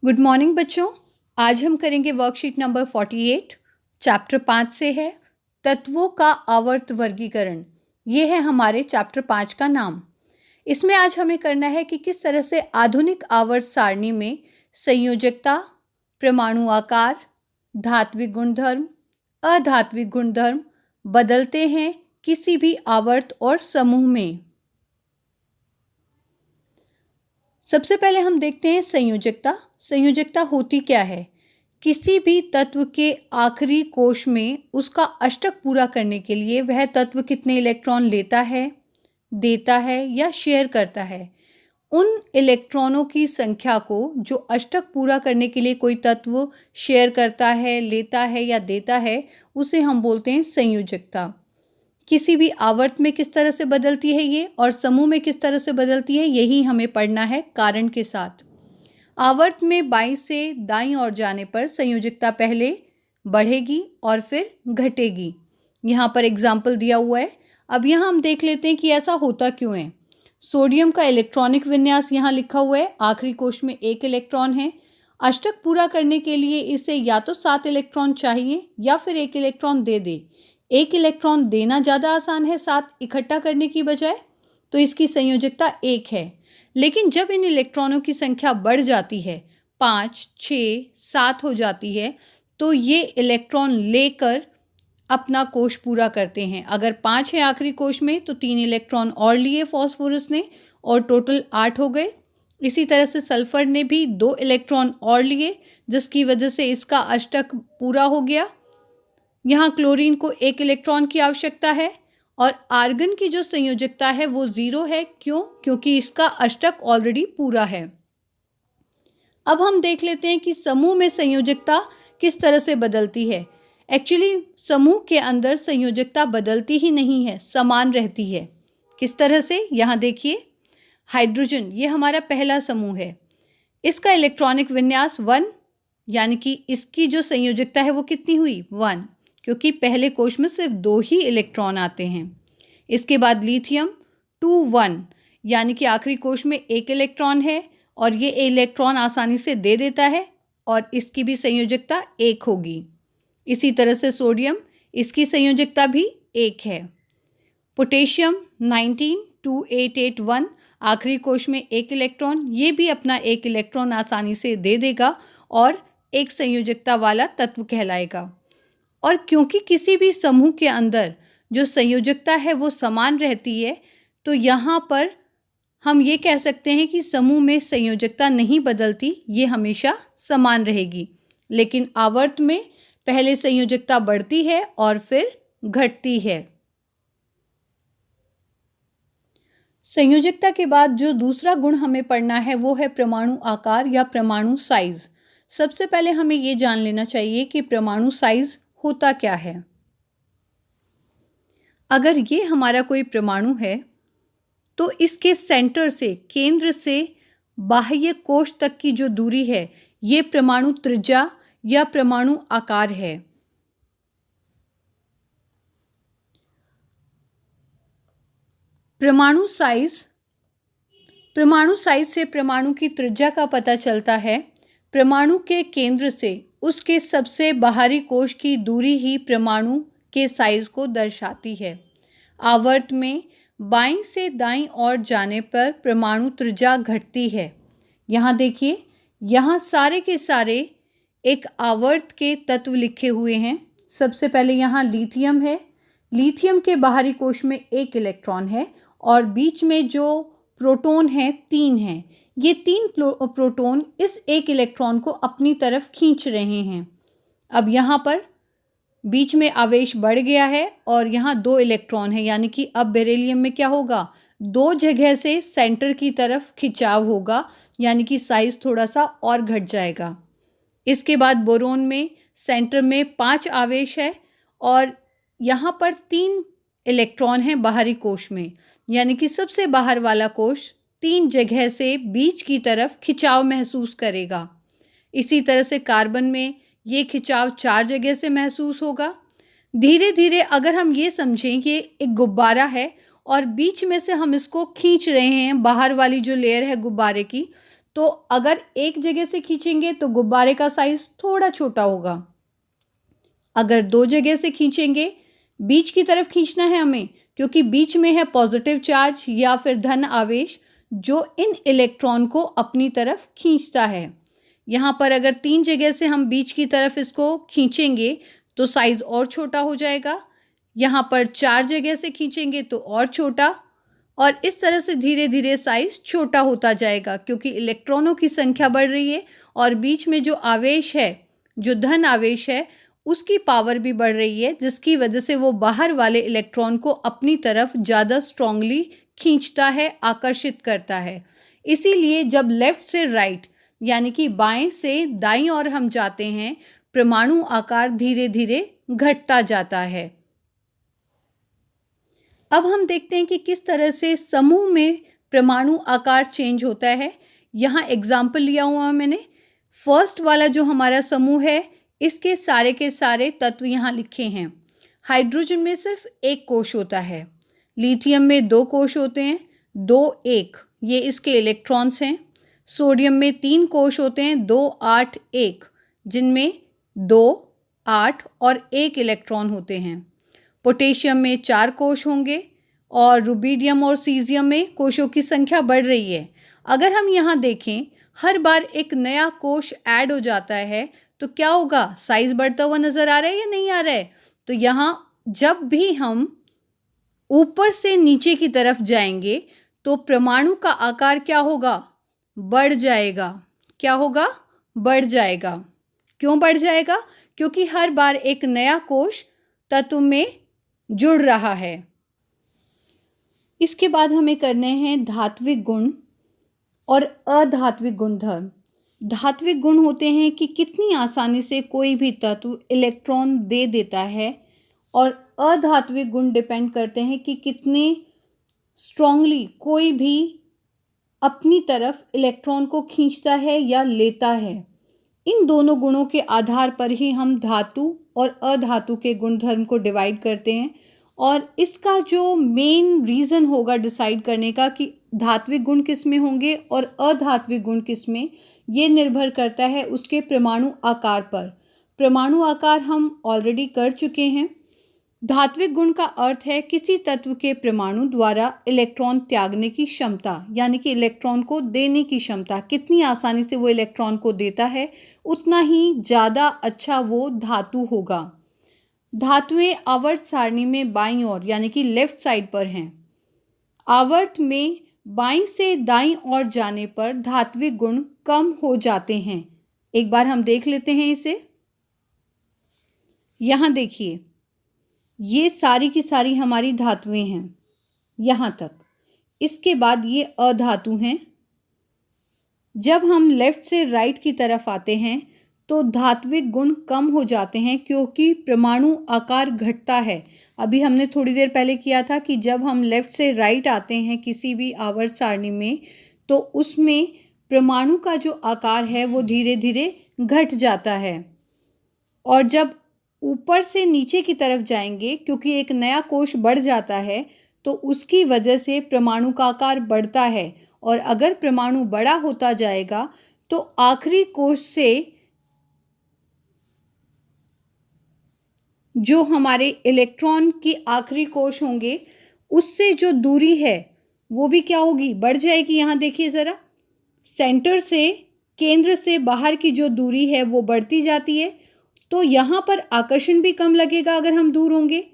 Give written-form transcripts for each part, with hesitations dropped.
Good morning बच्चों। आज हम करेंगे वर्कशीट नंबर 48। चैप्टर 5 से है तत्वों का आवर्त वर्गीकरण। ये है हमारे चैप्टर 5 का नाम। इसमें आज हमें करना है कि किस तरह से आधुनिक आवर्त सारणी में संयोजकता, परमाणु आकार, धात्विक गुणधर्म, अधात्विक गुणधर्म बदलते हैं किसी भी आवर्त और समूह में। सबसे पहले हम देखते हैं संयोजकता। संयोजकता होती क्या है? किसी भी तत्व के आखिरी कोश में उसका अष्टक पूरा करने के लिए वह तत्व कितने इलेक्ट्रॉन लेता है, देता है या शेयर करता है, उन इलेक्ट्रॉनों की संख्या को जो अष्टक पूरा करने के लिए कोई तत्व शेयर करता है, लेता है या देता है, उसे हम बोलते हैं संयोजकता। किसी भी आवर्त में किस तरह से बदलती है ये और समूह में किस तरह से बदलती है, यही हमें पढ़ना है कारण के साथ। आवर्त में बाईं से दाईं ओर जाने पर संयोजकता पहले बढ़ेगी और फिर घटेगी। यहाँ पर एग्जाम्पल दिया हुआ है। अब यहाँ हम देख लेते हैं कि ऐसा होता क्यों है। सोडियम का इलेक्ट्रॉनिक विन्यास यहाँ लिखा हुआ है। आखिरी कोश में 1 इलेक्ट्रॉन है। अष्टक पूरा करने के लिए इसे या तो 7 इलेक्ट्रॉन चाहिए या फिर 1 इलेक्ट्रॉन दे दे। 1 इलेक्ट्रॉन देना ज़्यादा आसान है 7 इकट्ठा करने की बजाय, तो इसकी संयोजकता 1 है। लेकिन जब इन इलेक्ट्रॉनों की संख्या बढ़ जाती है, 5, 6, 7 हो जाती है, तो ये इलेक्ट्रॉन लेकर अपना कोश पूरा करते हैं। अगर 5 है आखिरी कोश में तो 3 इलेक्ट्रॉन और लिए फॉस्फोरस ने और टोटल 8 हो गए। इसी तरह से सल्फर ने भी 2 इलेक्ट्रॉन और लिए, जिसकी वजह से इसका अष्टक पूरा हो गया। यहाँ क्लोरीन को 1 इलेक्ट्रॉन की आवश्यकता है और आर्गन की जो संयोजकता है वो 0 है। क्यों? क्योंकि इसका अष्टक ऑलरेडी पूरा है। अब हम देख लेते हैं कि समूह में संयोजकता किस तरह से बदलती है। एक्चुअली समूह के अंदर संयोजकता बदलती ही नहीं है, समान रहती है। किस तरह से? यहाँ देखिए, हाइड्रोजन ये हमारा पहला समूह है। इसका इलेक्ट्रॉनिक विन्यास 1, यानी कि इसकी जो संयोजकता है वो कितनी हुई? 1, क्योंकि पहले कोश में सिर्फ 2 ही इलेक्ट्रॉन आते हैं। इसके बाद लिथियम 2, 1, यानी कि आखिरी कोश में 1 इलेक्ट्रॉन है और ये इलेक्ट्रॉन आसानी से दे देता है और इसकी भी संयोजकता 1 होगी। इसी तरह से सोडियम, इसकी संयोजकता भी 1 है। पोटेशियम 19, 2, 8, 8, 1, आखिरी कोश में 1 इलेक्ट्रॉन, ये भी अपना 1 इलेक्ट्रॉन आसानी से दे देगा और एक संयोजकता वाला तत्व कहलाएगा। और क्योंकि किसी भी समूह के अंदर जो संयोजकता है वो समान रहती है, तो यहाँ पर हम ये कह सकते हैं कि समूह में संयोजकता नहीं बदलती, ये हमेशा समान रहेगी। लेकिन आवर्त में पहले संयोजकता बढ़ती है और फिर घटती है। संयोजकता के बाद जो दूसरा गुण हमें पढ़ना है वो है परमाणु आकार या परमाणु साइज। सबसे पहले हमें ये जान लेना चाहिए कि परमाणु साइज होता क्या है। अगर ये हमारा कोई परमाणु है तो इसके सेंटर से, केंद्र से बाह्य कोश तक की जो दूरी है, ये परमाणु त्रिज्या या परमाणु आकार है। परमाणु साइज से परमाणु की त्रिज्या का पता चलता है। परमाणु के केंद्र से उसके सबसे बाहरी कोश की दूरी ही परमाणु के साइज को दर्शाती है। आवर्त में बाईं से दाईं ओर जाने पर परमाणु त्रिज्या घटती है। यहाँ देखिए, यहाँ सारे के सारे एक आवर्त के तत्व लिखे हुए हैं। सबसे पहले यहाँ लिथियम है। लिथियम के बाहरी कोश में 1 इलेक्ट्रॉन है और बीच में जो प्रोटॉन है 3 हैं। ये 3 प्रोटॉन इस 1 इलेक्ट्रॉन को अपनी तरफ खींच रहे हैं। अब यहाँ पर बीच में आवेश बढ़ गया है और यहाँ 2 इलेक्ट्रॉन है, यानी कि अब बेरिलियम में क्या होगा? 2 जगह से सेंटर की तरफ खिंचाव होगा, यानी कि साइज थोड़ा सा और घट जाएगा। इसके बाद बोरोन में सेंटर में 5 आवेश है और यहाँ पर 3 इलेक्ट्रॉन हैं बाहरी कोश में, यानी कि सबसे बाहर वाला कोश 3 जगह से बीच की तरफ खिंचाव महसूस करेगा। इसी तरह से कार्बन में ये खिंचाव 4 जगह से महसूस होगा। धीरे धीरे अगर हम ये समझें कि एक गुब्बारा है और बीच में से हम इसको खींच रहे हैं, बाहर वाली जो लेयर है गुब्बारे की, तो अगर एक जगह से खींचेंगे तो गुब्बारे का साइज थोड़ा छोटा होगा। अगर दो जगह से खींचेंगे, बीच की तरफ खींचना है हमें, क्योंकि बीच में है पॉजिटिव चार्ज या फिर धन आवेश जो इन इलेक्ट्रॉन को अपनी तरफ खींचता है। यहाँ पर अगर तीन जगह से हम बीच की तरफ इसको खींचेंगे तो साइज और छोटा हो जाएगा। यहाँ पर चार जगह से खींचेंगे तो और छोटा, और इस तरह से धीरे धीरे साइज छोटा होता जाएगा, क्योंकि इलेक्ट्रॉनों की संख्या बढ़ रही है और बीच में जो आवेश है, जो धन आवेश है, उसकी पावर भी बढ़ रही है, जिसकी वजह से वो बाहर वाले इलेक्ट्रॉन को अपनी तरफ ज़्यादा स्ट्रांगली खींचता है, आकर्षित करता है। इसीलिए जब लेफ्ट से राइट यानी कि बाएं से दाईं ओर हम जाते हैं, परमाणु आकार धीरे धीरे घटता जाता है। अब हम देखते हैं कि किस तरह से समूह में परमाणु आकार चेंज होता है। यहाँ एग्जाम्पल लिया हुआ मैंने। फर्स्ट वाला जो हमारा समूह है, इसके सारे के सारे तत्व यहाँ लिखे हैं। हाइड्रोजन में सिर्फ एक कोश होता है, लिथियम में दो कोश होते हैं, दो एक, ये इसके इलेक्ट्रॉन्स हैं। सोडियम में तीन कोश होते हैं, दो आठ एक, जिनमें दो आठ और एक इलेक्ट्रॉन होते हैं। पोटेशियम में चार कोश होंगे और रुबिडियम और सीजियम में कोशों की संख्या बढ़ रही है। अगर हम यहाँ देखें, हर बार एक नया कोश ऐड हो जाता है तो क्या होगा, साइज बढ़ता हुआ नजर आ रहा है या नहीं आ रहा है। तो यहाँ जब भी हम ऊपर से नीचे की तरफ जाएंगे तो परमाणु का आकार क्या होगा, बढ़ जाएगा। क्या होगा, बढ़ जाएगा। क्यों बढ़ जाएगा, क्योंकि हर बार एक नया कोश तत्व में जुड़ रहा है। इसके बाद हमें करने हैं धात्विक गुण और अधात्विक गुणधर्म। धात्विक गुण होते हैं कि कितनी आसानी से कोई भी तत्व इलेक्ट्रॉन दे देता है, और अधात्विक गुण डिपेंड करते हैं कि कितने स्ट्रांगली कोई भी अपनी तरफ इलेक्ट्रॉन को खींचता है या लेता है। इन दोनों गुणों के आधार पर ही हम धातु और अधातु के गुणधर्म को डिवाइड करते हैं, और इसका जो मेन रीज़न होगा डिसाइड करने का कि धात्विक गुण किस में होंगे और अधात्विक गुण किस में, ये निर्भर करता है उसके परमाणु आकार पर। परमाणु आकार हम ऑलरेडी कर चुके हैं। धात्विक गुण का अर्थ है किसी तत्व के परमाणु द्वारा इलेक्ट्रॉन त्यागने की क्षमता, यानी कि इलेक्ट्रॉन को देने की क्षमता। कितनी आसानी से वो इलेक्ट्रॉन को देता है, उतना ही ज़्यादा अच्छा वो धातु होगा। धातुएं आवर्त सारणी में बाईं ओर यानी कि लेफ्ट साइड पर हैं। आवर्त में बाईं से दाईं ओर जाने पर धात्विक गुण कम हो जाते हैं। एक बार हम देख लेते हैं इसे। यहाँ देखिए, ये सारी की सारी हमारी धातुएं हैं यहाँ तक। इसके बाद ये अधातु हैं। जब हम लेफ्ट से राइट की तरफ आते हैं तो धात्विक गुण कम हो जाते हैं, क्योंकि परमाणु आकार घटता है। अभी हमने थोड़ी देर पहले किया था कि जब हम लेफ्ट से राइट आते हैं किसी भी आवर्त सारणी में, तो उसमें परमाणु का जो आकार है वो धीरे धीरे घट जाता है। और जब ऊपर से नीचे की तरफ जाएंगे, क्योंकि एक नया कोश बढ़ जाता है, तो उसकी वजह से परमाणु का आकार बढ़ता है। और अगर परमाणु बड़ा होता जाएगा तो आखिरी कोश से जो हमारे इलेक्ट्रॉन की आखिरी कोश होंगे, उससे जो दूरी है वो भी क्या होगी, बढ़ जाएगी। यहाँ देखिए ज़रा, सेंटर से, केंद्र से बाहर की जो दूरी है वो बढ़ती जाती है। तो यहाँ पर आकर्षण भी कम लगेगा अगर हम दूर होंगे,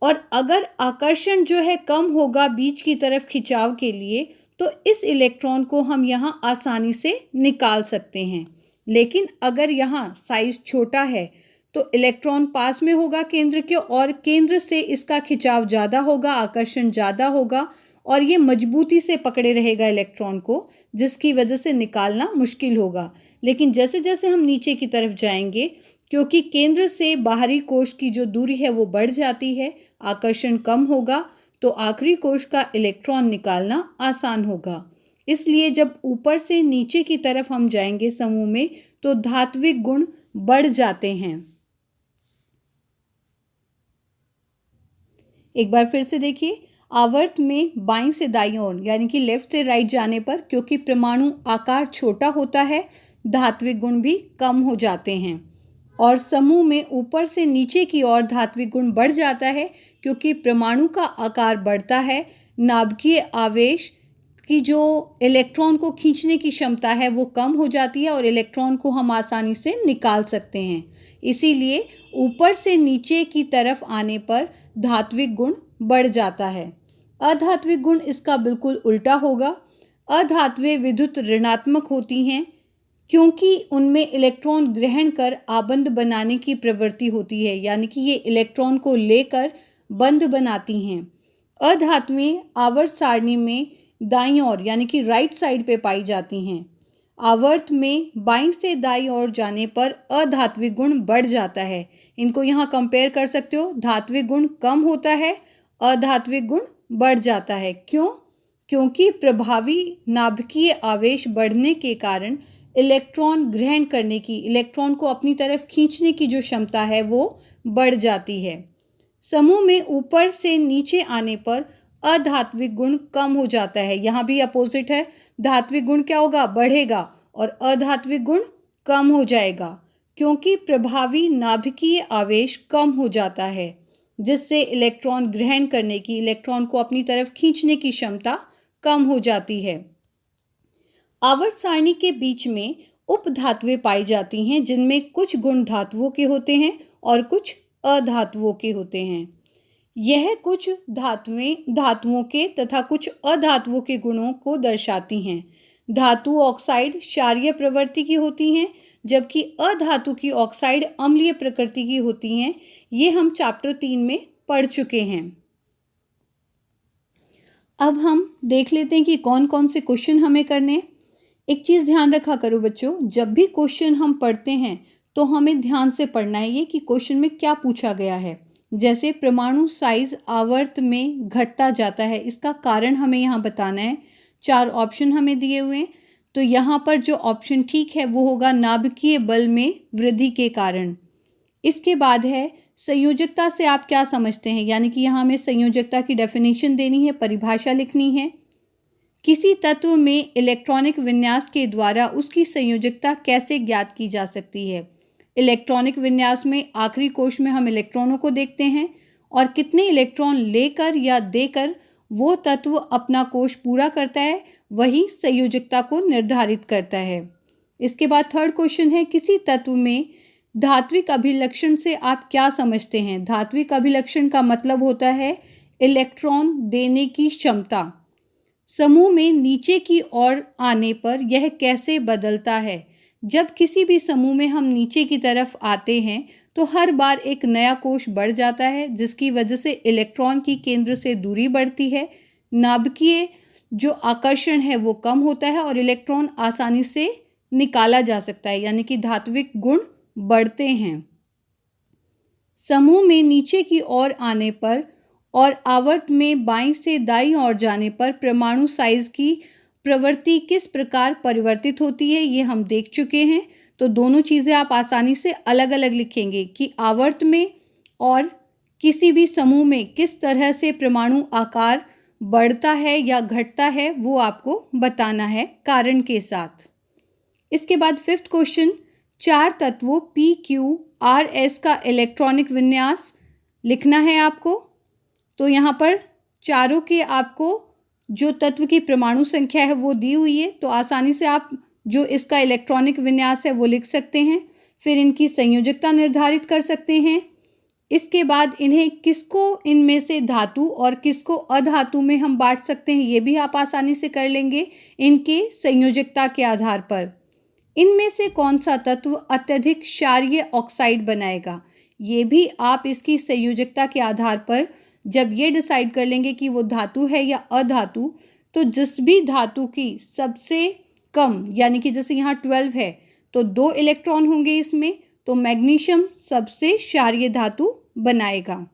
और अगर आकर्षण जो है कम होगा बीच की तरफ खिंचाव के लिए, तो इस इलेक्ट्रॉन को हम यहाँ आसानी से निकाल सकते हैं। लेकिन अगर यहाँ साइज छोटा है तो इलेक्ट्रॉन पास में होगा केंद्र के, और केंद्र से इसका खिंचाव ज़्यादा होगा, आकर्षण ज़्यादा होगा, और ये मजबूती से पकड़े रहेगा इलेक्ट्रॉन को, जिसकी वजह से निकालना मुश्किल होगा। लेकिन जैसे जैसे हम नीचे की तरफ जाएंगे, क्योंकि केंद्र से बाहरी कोश की जो दूरी है वो बढ़ जाती है, आकर्षण कम होगा, तो आखिरी कोश का इलेक्ट्रॉन निकालना आसान होगा। इसलिए जब ऊपर से नीचे की तरफ हम जाएंगे समूह में, तो धात्विक गुण बढ़ जाते हैं। एक बार फिर से देखिए, आवर्त में बाईं से दाईं ओर यानी कि लेफ्ट से राइट जाने पर क्योंकि परमाणु आकार छोटा होता है, धात्विक गुण भी कम हो जाते हैं। और समूह में ऊपर से नीचे की ओर धात्विक गुण बढ़ जाता है क्योंकि परमाणु का आकार बढ़ता है, नाभिकीय आवेश की जो इलेक्ट्रॉन को खींचने की क्षमता है वो कम हो जाती है और इलेक्ट्रॉन को हम आसानी से निकाल सकते हैं। इसीलिए ऊपर से नीचे की तरफ आने पर धात्विक गुण बढ़ जाता है। अधात्विक गुण इसका बिल्कुल उल्टा होगा। अधात्वें विद्युत ऋणात्मक होती हैं क्योंकि उनमें इलेक्ट्रॉन ग्रहण कर आबंध बनाने की प्रवृत्ति होती है, यानी कि ये इलेक्ट्रॉन को लेकर बंध बनाती हैं। अधात्वें आवर्त सारणी में दाईं ओर यानी कि राइट साइड पे पाई जाती हैं। आवर्त में बाईं से दाईं ओर जाने पर अधात्विक गुण बढ़ जाता है। इनको यहाँ कंपेयर कर सकते हो। धात्विक गुण कम होता है, अधात्विक गुण बढ़ जाता है। क्यों? क्योंकि प्रभावी नाभिकीय आवेश बढ़ने के कारण इलेक्ट्रॉन ग्रहण करने की, इलेक्ट्रॉन को अपनी तरफ खींचने की जो क्षमता है वो बढ़ जाती है। समूह में ऊपर से नीचे आने पर अधात्विक गुण कम हो जाता है। यहाँ भी अपोजिट है। धात्विक गुण क्या होगा? बढ़ेगा और अधात्विक गुण कम हो जाएगा क्योंकि प्रभावी नाभिकीय आवेश कम हो जाता है, जिससे इलेक्ट्रॉन ग्रहण करने की, इलेक्ट्रॉन को अपनी तरफ खींचने की क्षमता कम हो जाती है। आवर्त सारणी के बीच में उपधातुएं पाई जाती हैं जिनमें कुछ गुण धातुओं के होते हैं और कुछ अधातुओं के होते हैं। यह कुछ धातुओं के तथा कुछ अधातुओं के गुणों को दर्शाती हैं। धातु ऑक्साइड क्षारीय प्रवृत्ति की होती हैं जबकि अधातु की ऑक्साइड अम्लीय प्रकृति की होती हैं। ये हम चैप्टर 3 में पढ़ चुके हैं। अब हम देख लेते हैं कि कौन कौन से क्वेश्चन हमें करने। एक चीज़ ध्यान रखा करो बच्चों, जब भी क्वेश्चन हम पढ़ते हैं तो हमें ध्यान से पढ़ना है ये कि क्वेश्चन में क्या पूछा गया है। जैसे परमाणु साइज आवर्त में घटता जाता है, इसका कारण हमें यहाँ बताना है। 4 ऑप्शन हमें दिए हुए हैं, तो यहाँ पर जो ऑप्शन ठीक है वो होगा नाभिकीय बल में वृद्धि के कारण। इसके बाद है संयोजकता से आप क्या समझते हैं, यानी कि यहाँ हमें संयोजकता की डेफिनेशन देनी है, परिभाषा लिखनी है। किसी तत्व में इलेक्ट्रॉनिक विन्यास के द्वारा उसकी संयोजकता कैसे ज्ञात की जा सकती है। इलेक्ट्रॉनिक विन्यास में आखिरी कोश में हम इलेक्ट्रॉनों को देखते हैं और कितने इलेक्ट्रॉन लेकर या देकर वो तत्व अपना कोश पूरा करता है, वही संयोजकता को निर्धारित करता है। इसके बाद थर्ड क्वेश्चन है, किसी तत्व में धात्विक अभिलक्षण से आप क्या समझते हैं। धात्विक अभिलक्षण का मतलब होता है इलेक्ट्रॉन देने की क्षमता। समूह में नीचे की ओर आने पर यह कैसे बदलता है। जब किसी भी समूह में हम नीचे की तरफ आते हैं तो हर बार एक नया कोश बढ़ जाता है, जिसकी वजह से इलेक्ट्रॉन की केंद्र से दूरी बढ़ती है, नाभिकीय जो आकर्षण है वो कम होता है और इलेक्ट्रॉन आसानी से निकाला जा सकता है, यानी कि धात्विक गुण बढ़ते हैं। समूह में नीचे की ओर आने पर और आवर्त में बाईं से दाईं ओर जाने पर परमाणु साइज की प्रवृत्ति किस प्रकार परिवर्तित होती है, ये हम देख चुके हैं। तो दोनों चीज़ें आप आसानी से अलग अलग लिखेंगे कि आवर्त में और किसी भी समूह में किस तरह से परमाणु आकार बढ़ता है या घटता है, वो आपको बताना है कारण के साथ। इसके बाद फिफ्थ क्वेश्चन, 4 तत्वों पी क्यू आर एस का इलेक्ट्रॉनिक विन्यास लिखना है आपको। तो यहाँ पर चारों के आपको जो तत्व की परमाणु संख्या है वो दी हुई है, तो आसानी से आप जो इसका इलेक्ट्रॉनिक विन्यास है वो लिख सकते हैं। फिर इनकी संयोजकता निर्धारित कर सकते हैं। इसके बाद इन्हें किसको इनमें से धातु और किसको अधातु में हम बांट सकते हैं, ये भी आप आसानी से कर लेंगे इनके संयोजकता के आधार पर। इनमें से कौन सा तत्व अत्यधिक क्षारीय ऑक्साइड बनाएगा, ये भी आप इसकी संयोजकता के आधार पर जब ये डिसाइड कर लेंगे कि वो धातु है या अधातु, तो जिस भी धातु की सबसे कम, यानी कि जैसे यहाँ 12 है तो 2 इलेक्ट्रॉन होंगे इसमें, तो मैग्नीशियम सबसे क्षारीय धातु बनाएगा।